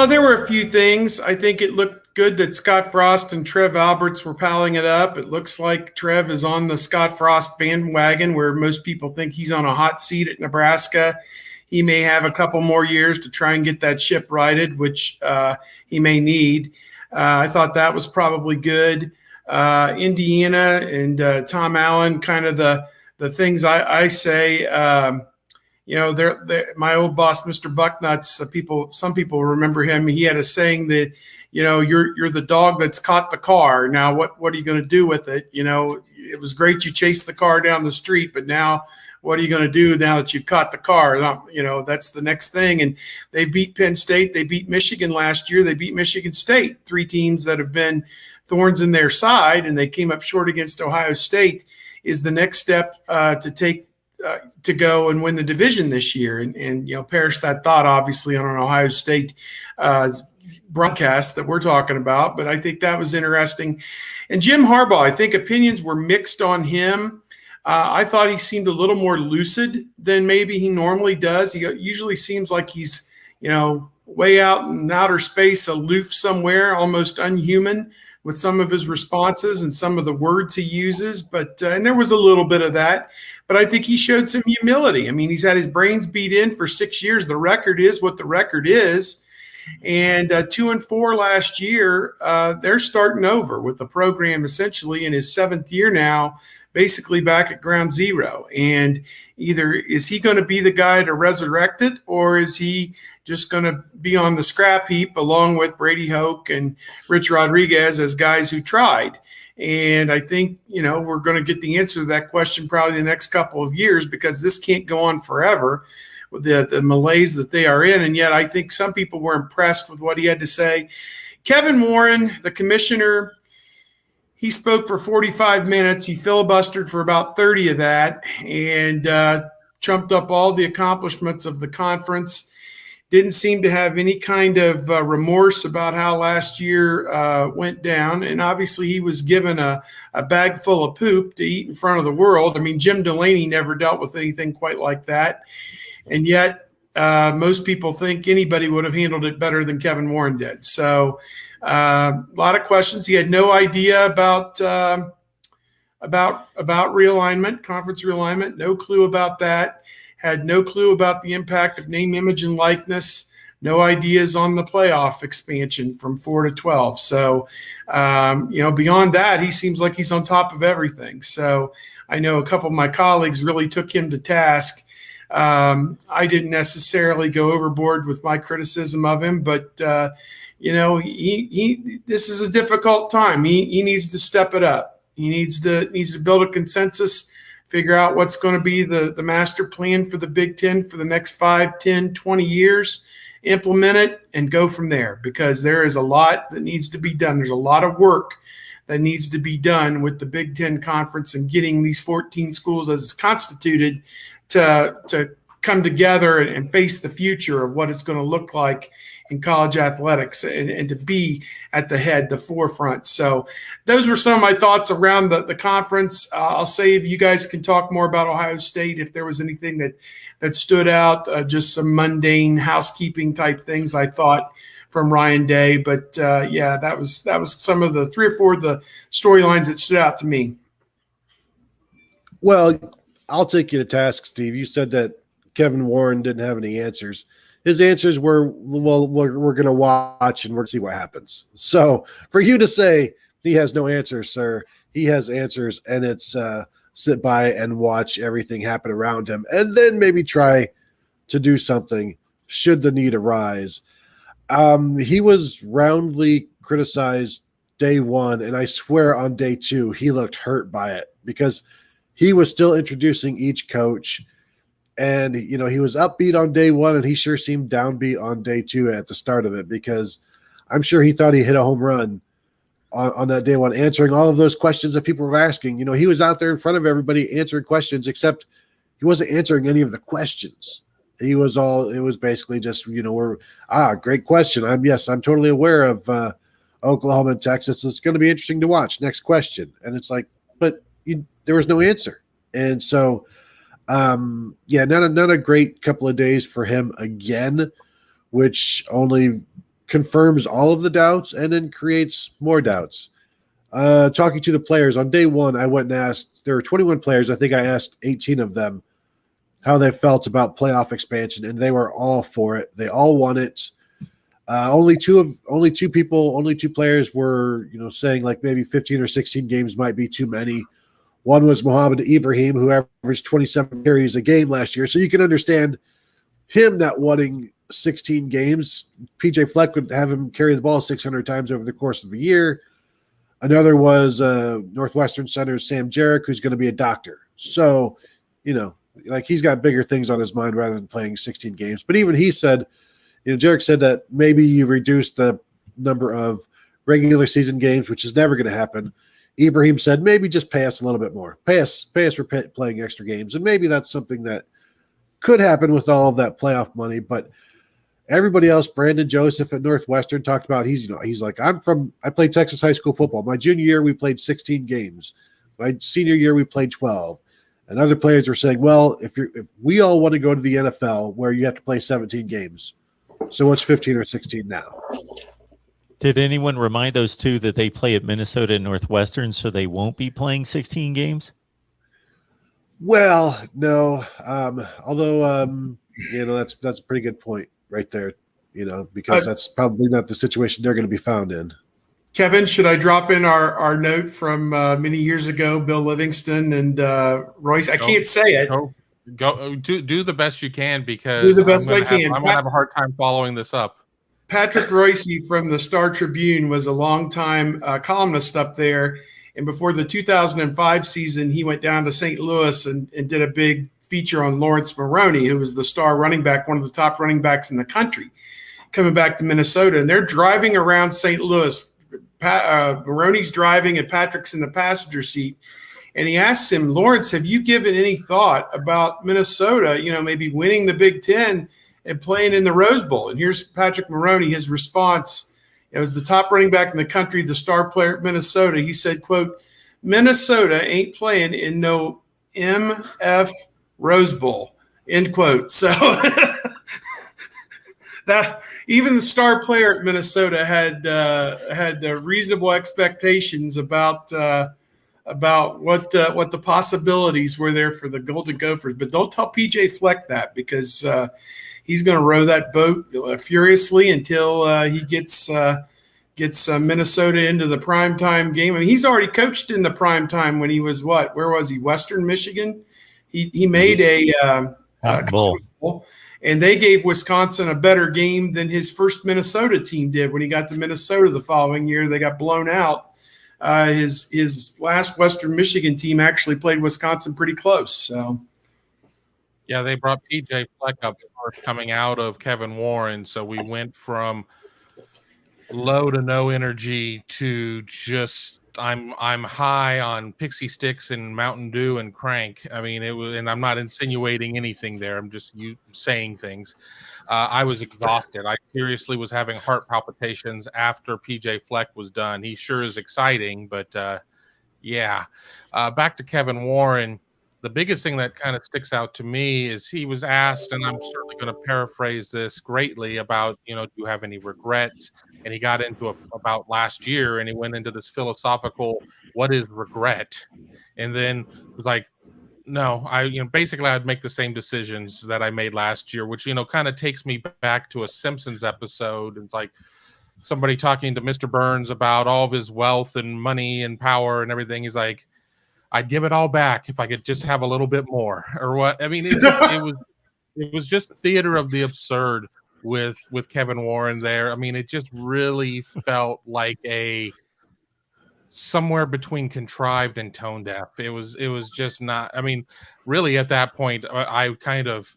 Oh, there were a few things. I think it looked good that Scott Frost and Trev Alberts were palling it up. It looks like Trev is on the Scott Frost bandwagon, where most people think he's on a hot seat at Nebraska. He may have a couple more years to try and get that ship righted, which he may need. I thought that was probably good. Indiana and Tom Allen, kind of the things I say. My old boss, Mr. Bucknuts. Some people remember him. He had a saying that, you're the dog that's caught the car. Now, what are you going to do with it? It was great you chased the car down the street, but now what are you going to do now that you've caught the car? That's the next thing. And they beat Penn State. They beat Michigan last year. They beat Michigan State, three teams that have been thorns in their side, and they came up short against Ohio State. Is the next step to take to go and win the division this year, and perish that thought obviously on an Ohio State broadcast that we're talking about. But I think that was interesting. And Jim Harbaugh, I think opinions were mixed on him. I thought he seemed a little more lucid than maybe he normally does. He usually seems like he's way out in outer space, aloof somewhere, almost unhuman with some of his responses and some of the words he uses. But and there was a little bit of that. But I think he showed some humility. I mean, he's had his brains beat in for 6 years. The record is what the record is. And 2-4 last year, they're starting over with the program essentially in his 7th year now, basically back at ground zero. And either is he going to be the guy to resurrect it, or is he just going to be on the scrap heap along with Brady Hoke and Rich Rodriguez as guys who tried? And I think, we're going to get the answer to that question probably the next couple of years, because this can't go on forever with the malaise that they are in. And yet I think some people were impressed with what he had to say. Kevin Warren, the commissioner, he spoke for 45 minutes. He filibustered for about 30 of that and trumped up all the accomplishments of the conference. Didn't seem to have any kind of remorse about how last year went down. And obviously he was given a bag full of poop to eat in front of the world. I mean, Jim Delaney never dealt with anything quite like that. And yet most people think anybody would have handled it better than Kevin Warren did. So a lot of questions. He had no idea about realignment, conference realignment, no clue about that. Had no clue about the impact of name, image, and likeness. No ideas on the playoff expansion from 4 to 12. So, beyond that, he seems like he's on top of everything. So I know a couple of my colleagues really took him to task. I didn't necessarily go overboard with my criticism of him, but this is a difficult time. He needs to step it up. He needs to build a consensus, figure out what's going to be the master plan for the Big Ten for the next 5, 10, 20 years, implement it, and go from there, because there is a lot that needs to be done. There's a lot of work that needs to be done with the Big Ten Conference and getting these 14 schools as it's constituted to come together and face the future of what it's going to look like in college athletics and to be at the forefront. So those were some of my thoughts around the conference. I'll say if you guys can talk more about Ohio State, if there was anything that stood out, just some mundane housekeeping type things I thought from Ryan Day. But that was some of the 3 or 4 of the storylines that stood out to me. Well, I'll take you to task, Steve. You said that Kevin Warren didn't have any answers. His answers were, well, we're going to watch and we're going to see what happens. So for you to say he has no answers, sir, he has answers, and it's sit by and watch everything happen around him and then maybe try to do something should the need arise. He was roundly criticized day one, and I swear on day 2 he looked hurt by it because he was still introducing each coach. And, he was upbeat on day 1, and he sure seemed downbeat on day 2 at the start of it, because I'm sure he thought he hit a home run on that day 1, answering all of those questions that people were asking. He was out there in front of everybody answering questions, except he wasn't answering any of the questions. It was basically just, great question. I'm totally aware of Oklahoma and Texas. It's going to be interesting to watch. Next question. And it's like, but there was no answer. And so, not a great couple of days for him again, which only confirms all of the doubts and then creates more doubts. Talking to the players on day one, I went and asked, there were 21 players. I think I asked 18 of them how they felt about playoff expansion, and they were all for it. They all want it. Only two players were, saying like maybe 15 or 16 games might be too many. One was Mohamed Ibrahim, who averaged 27 carries a game last year. So you can understand him not wanting 16 games. PJ Fleck would have him carry the ball 600 times over the course of a year. Another was Northwestern center Sam Jarek, who's going to be a doctor. So, like he's got bigger things on his mind rather than playing 16 games. But even he said, Jarek said that maybe you reduce the number of regular season games, which is never going to happen. Ibrahim said maybe just pay us a little bit more. Pay us for playing extra games. And maybe that's something that could happen with all of that playoff money. But everybody else, Brandon Joseph at Northwestern talked about, he's like, I played Texas high school football. My junior year, we played 16 games. My senior year, we played 12. And other players were saying, well, if we all want to go to the NFL where you have to play 17 games, so what's 15 or 16 now? Did anyone remind those two that they play at Minnesota and Northwestern, so they won't be playing 16 games? Well, no. Although, that's a pretty good point right there, because that's probably not the situation they're going to be found in. Kevin, should I drop in our note from many years ago, Bill Livingston and Royce? I can't say it. Go do the best you can, because do the best I can. I'm gonna have a hard time following this up. Patrick Royce from the Star Tribune was a longtime columnist up there, and before the 2005 season, he went down to St. Louis and did a big feature on Lawrence Maroney, who was the star running back, one of the top running backs in the country, coming back to Minnesota. And they're driving around St. Louis. Maroney's driving and Patrick's in the passenger seat. And he asks him, Lawrence, have you given any thought about Minnesota, maybe winning the Big Ten and playing in the Rose Bowl? And here's Patrick Maroney, his response. It was the top running back in the country, the star player at Minnesota. He said, quote, Minnesota ain't playing in no MF Rose Bowl, end quote. So that even the star player at Minnesota had reasonable expectations about what the possibilities were there for the Golden Gophers. But don't tell PJ Fleck that, because he's going to row that boat furiously until he gets Minnesota into the primetime game. I mean, he's already coached in the primetime when he was where was he? Western Michigan. He made a bowl, and they gave Wisconsin a better game than his first Minnesota team did when he got to Minnesota the following year. They got blown out. His last Western Michigan team actually played Wisconsin pretty close. So, yeah, they brought PJ Fleck up first coming out of Kevin Warren. So we went from low to no energy to just I'm high on Pixie Sticks and Mountain Dew and crank. I mean, it was, and I'm not insinuating anything there. I'm just saying things. I was exhausted. I seriously was having heart palpitations after PJ Fleck was done. He sure is exciting, but yeah. Back to Kevin Warren. The biggest thing that kind of sticks out to me is he was asked, and I'm certainly going to paraphrase this greatly, about, do you have any regrets? And he got into about last year, and he went into this philosophical, what is regret? And then was like, no, basically I'd make the same decisions that I made last year, which, kind of takes me back to a Simpsons episode. It's like somebody talking to Mr. Burns about all of his wealth and money and power and everything. He's like, I'd give it all back if I could just have a little bit more, or what? I mean, it was just theater of the absurd with Kevin Warren there. I mean, it just really felt like somewhere between contrived and tone deaf. It was just not. I mean, really at that point, I kind of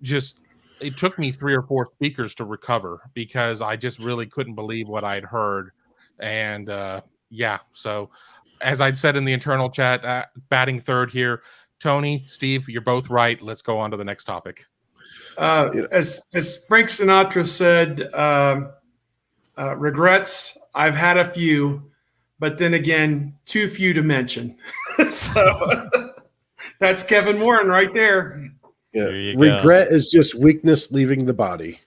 just, it took me 3 or 4 speakers to recover, because I just really couldn't believe what I'd heard. And yeah, so as I'd said in the internal chat, batting third here, Tony, Steve, you're both right. Let's go on to the next topic. As Frank Sinatra said, regrets, I've had a few, but then again, too few to mention. So that's Kevin Warren right there. Yeah. Regret is just weakness leaving the body.